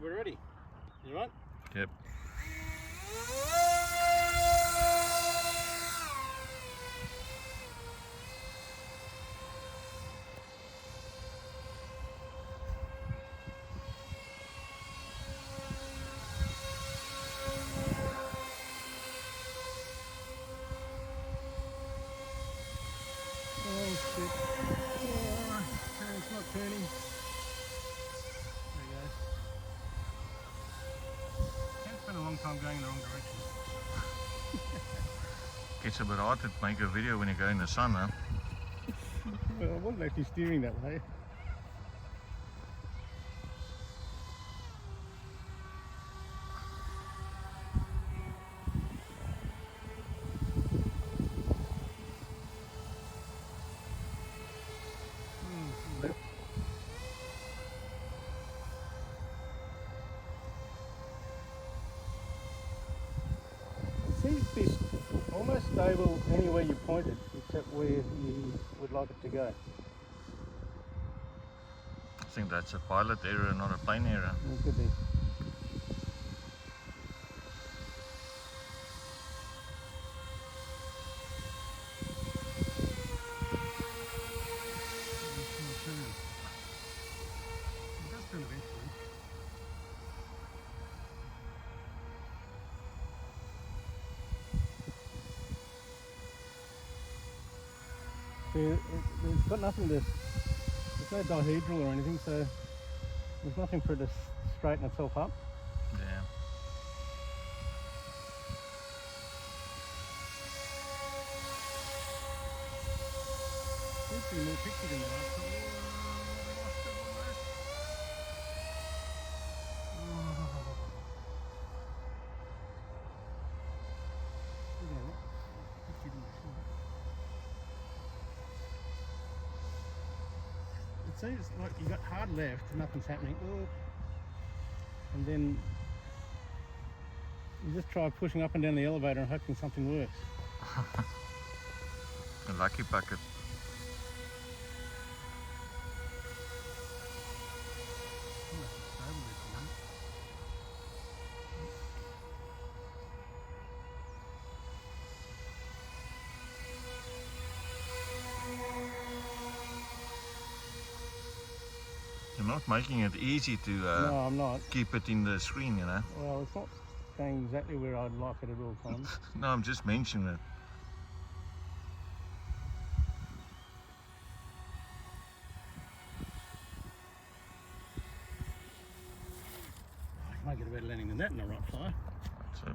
we're ready. You right? Yep. Oh shit. Oh, it's not turning. There you go. Can't spend a long time going in the wrong direction. Gets a bit hard to make a video when you go in the sun, huh? Well, I wasn't actually steering that way. Seems to be almost stable anywhere you point it, except where you would like it to go. I think that's a pilot error, not a plane error. It could be. It does turn eventually. It's got nothing to, there's no dihedral or anything, so there's nothing for it to straighten itself up. Yeah. Seems to be more pixie than the last time. It seems like you got hard left, nothing's happening. And then you just try pushing up and down the elevator and hoping something works. A lucky bucket. You're not making it easy to No, I'm not. keep it in the screen, you know. Well, it's not going exactly where I'd like it at all times. No, I'm just mentioning it. I might get a better landing than that in a Wright Flyer. So